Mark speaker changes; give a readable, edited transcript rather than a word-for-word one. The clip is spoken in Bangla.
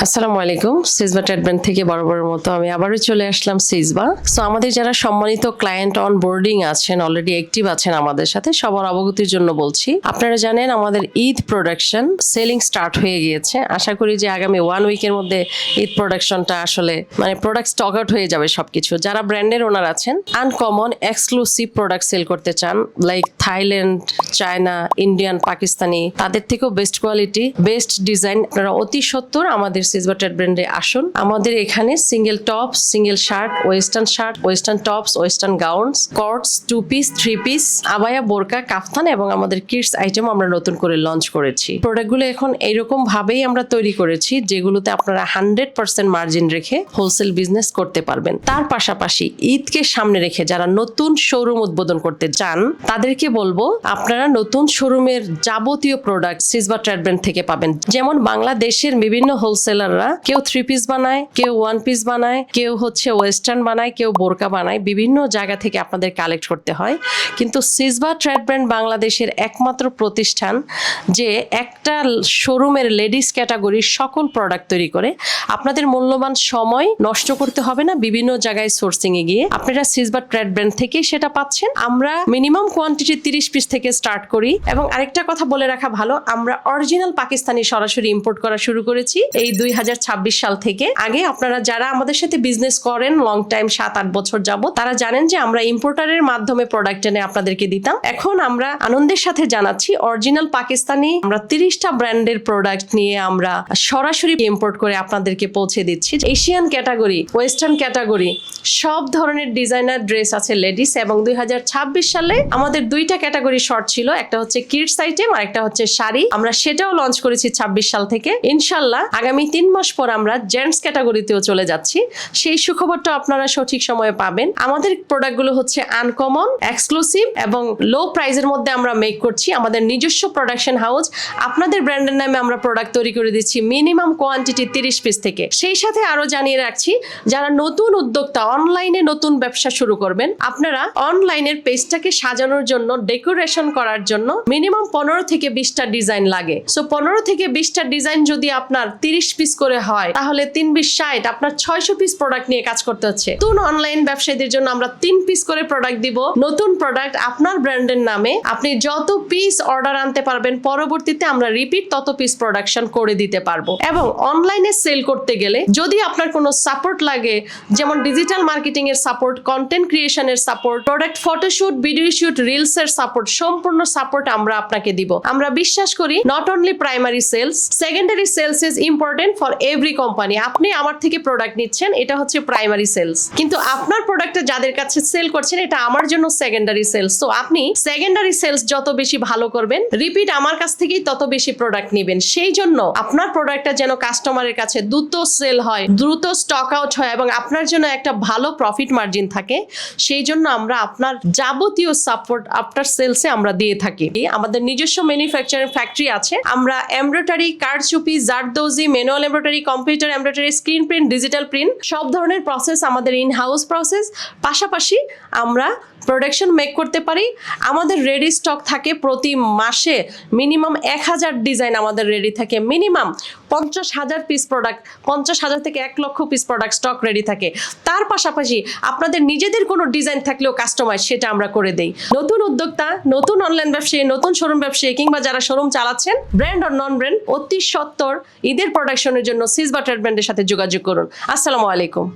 Speaker 1: আসসালামু আলাইকুম। সিজবা ট্রেডব্যান্ড থেকে বরাবরের মতো আমি আবারও চলে আসলাম সিজবা। সো আমাদের যারা সম্মানিত ক্লায়েন্ট অন বোর্ডিং আছেন, অলরেডি অ্যাক্টিভ আছেন আমাদের সাথে, সবার অবগতির জন্য বলছি, আপনারা জানেন আমাদের ঈদ প্রোডাকশন সেলিং স্টার্ট হয়ে গিয়েছে। আশা করি যে আগামী 1 উইকের মধ্যে ঈদ প্রোডাকশনটা আসলে প্রোডাক্ট স্টক আউট হয়ে যাবে সবকিছু। যারা ব্র্যান্ডের ওনার আছেন, আনকমন এক্সক্লুসিভ প্রোডাক্ট সেল করতে চান, like Thailand, China, Indian, Pakistani, তাদের থেকেও বেস্ট কোয়ালিটি, বেস্ট ডিজাইন, আপনারা অতি সত্বর আমাদের সিজবা ট্রেড ব্র্যান্ডে আসুন। আমাদের এখানে single tops, single shirt, western tops, western gowns, কটস, 2 পিস, 3 পিস, আবায়া, বোরকা, কাফতান এবং আমাদের কিডস আইটেম আমরা নতুন করে লঞ্চ করেছি। প্রোডাক্টগুলো এখন এইরকম ভাবেই আমরা তৈরি করেছি যেগুলোতে আপনারা 100% মার্জিন রেখে হোলসেল বিজনেস করতে পারবেন। তার পাশাপাশি ঈদকে সামনে রেখে যারা নতুন শোরুম উদ্বোধন করতে চান তাদেরকে বলবো আপনারা নতুন শোরুমের যাবতীয় প্রোডাক্ট সিজবা ট্রেড ব্র্যান্ড থেকে পাবেন। যেমন বাংলাদেশের বিভিন্ন হোলসেলাররা কেউ 3 পিস বানায়, কেউ 1 পিস বানায়, কেউ ওয়েস্টার্ন বানায়, কেউ বোরকা বানায়, বিভিন্ন জায়গা থেকে আপনাদের কালেক্ট করতে হয়। কিন্তু সিজবা ট্রেড ব্র্যান্ড বাংলাদেশের একমাত্র প্রতিষ্ঠান যে একটা শোরুমের লেডিস ক্যাটাগরির সকল প্রোডাক্ট তৈরি করে। আপনাদের মূল্যবান সময় নষ্ট করতে হবে না বিভিন্ন জায়গায় সোর্সিং এ গিয়ে, আপনারা সিজবা ট্রেড ব্র্যান্ড থেকেই সেটা পাচ্ছেন। আমরা মিনিমাম কোয়ান্টিটি 30 পিস থেকে স্টার্ট করি। এবং আরেকটা কথা বলে রাখা ভালো, আমরা অরিজিনাল পাকিস্তানি সরাসরি ইম্পোর্ট করা শুরু করেছি এই 2026 সাল থেকে। আগে আপনারা যারা আমাদের সাথে বিজনেস করেন লং টাইম 7-8 বছর যাবত, তারা জানেন যে আমরা ইম্পোর্টারের মাধ্যমে প্রোডাক্ট এনে আপনাদেরকে দিতাম। এখন আমরা আনন্দের সাথে জানাচ্ছি অরিজিনাল পাকিস্তানি আমরা 30টা ব্র্যান্ডের প্রোডাক্ট নিয়ে আমরা সরাসরি ইম্পোর্ট করে আপনাদেরকে পৌঁছে দিচ্ছি। এশিয়ান ক্যাটাগরি, ওয়েস্টার্ন ক্যাটাগরি, সব ধরনের ডিজাইনার ড্রেস আছে লেডিস। এবং 2026 সালে আমাদের 2টা ক্যাটাগরি শর্ট ছিল, একটা হচ্ছে কিডস আইটেম আর একটা হচ্ছে শাড়ি। আমরা সেটাও লঞ্চ করেছি 26 সাল থেকে। ইনশাল্লাহ আগামী 3 মাস পর আমরা জেন্টস ক্যাটাগরিতেও চলে যাচ্ছি। সেই সুখবরটা আপনারা সঠিক সময়ে পাবেন। আমাদের প্রোডাক্টগুলো হচ্ছে আনকমন, এক্সক্লুসিভ এবং লো প্রাইসের মধ্যে আমরা মেক করছি। আমাদের নিজস্ব প্রোডাকশন হাউস, আপনাদের ব্র্যান্ডের নামে আমরা প্রোডাক্ট তৈরি করে দিচ্ছি মিনিমাম কোয়ান্টিটি 30 পিস থেকে। সেই সাথে আরো জানিয়ে রাখছি, যারা নতুন উদ্যোক্তা অনলাইনে নতুন ব্যবসা শুরু করবেন, আপনারা অনলাইনের পেজটাকে সাজানোর জন্য, ডেকোরেশন করার জন্য মিনিমাম 15 থেকে 20টা ডিজাইন লাগে। সো 15 থেকে 20টা ডিজাইন যদি আপনার 30 পিস করে হয়, তাহলে 3 20 60, আপনার 600 পিস প্রোডাক্ট নিয়ে কাজ করতে হচ্ছে। নতুন অনলাইন ব্যবসায়ীদের জন্য আমরা 3 পিস করে প্রোডাক্ট দিব, নতুন প্রোডাক্ট আপনার ব্র্যান্ডের নামে। আপনি যত পিস অর্ডার আনতে পারবেন, পরবর্তীতে আমরা রিপিট তত পিস প্রোডাকশন করে দিতে পারবো। এবং অনলাইনে সেল করতে গেলে যদি আপনার কোনো সাপোর্ট লাগে, যেমন ডিজিটাল মার্কেটিং এর সাপোর্ট, কন্টেন্ট ক্রিয়েশনের support, product photoshoot, video shoot, reels এর সাপোর্ট, সম্পূর্ণ সাপোর্ট আমরা আপনাকে দিব। আমরা বিশ্বাস করি not only primary sales, secondary sales is important for every company. আপনি আমার থেকে প্রোডাক্ট নিচ্ছেন, এটা হচ্ছে প্রাইমারি সেলস, কিন্তু আপনার প্রোডাক্টটা যাদের কাছে সেল করছেন এটা আমার জন্য সেকেন্ডারি সেলস। তো আপনি সেকেন্ডারি সেলস যত বেশি ভালো করবেন, রিপিট আমার কাছ থেকেই তত বেশি প্রোডাক্ট নেবেন। সেই জন্য আপনার প্রোডাক্টটা যেন কাস্টমারের কাছে দ্রুত সেল হয়, দ্রুত স্টক আউট হয় এবং আপনার জন্য একটা ভালো প্রফিট মার্জিন থাকে, সেই জন্য আমরা আপনার যাবতীয় সাপোর্ট আফটার সেলসে আমরা দিয়ে থাকি। আমাদের নিজস্ব ম্যানুফ্যাকচারিং ফ্যাক্টরি আছে। আমরা এমব্রয়ডারি, কারচুপি, জারদৌজি, manual embroidery, computer embroidery, screen print, digital print, সব ধরনের প্রসেস আমাদের ইন হাউস প্রসেস। পাশাপাশি আমরা প্রোডাকশন মেক করতে পারি। আমাদের রেডি স্টক থাকে প্রতি মাসে মিনিমাম 1000 ডিজাইন আমাদের রেডি থাকে, মিনিমাম 50,000 পিস প্রোডাক্ট, 50,000 থেকে 1 লক্ষ পিস প্রোডাক্ট স্টক রেডি থাকে। তার পাশাপাশি আপনাদের নিজেদের কোনো ডিজাইন থাকলেও কাস্টমাইজ সেটা আমরা করে দেই। নতুন উদ্যোক্তা, নতুন অনলাইন ব্যবসায়ী, নতুন শোরুম ব্যবসায়ী কিংবা যারা শোরুম চালাচ্ছেন, ব্র্যান্ড আর নন ব্র্যান্ড, অতি সত্বর ঈদের প্রোডাকশনের জন্য সিজবা ট্রেড ব্র্যান্ডের সাথে যোগাযোগ করুন। আসসালামু আলাইকুম।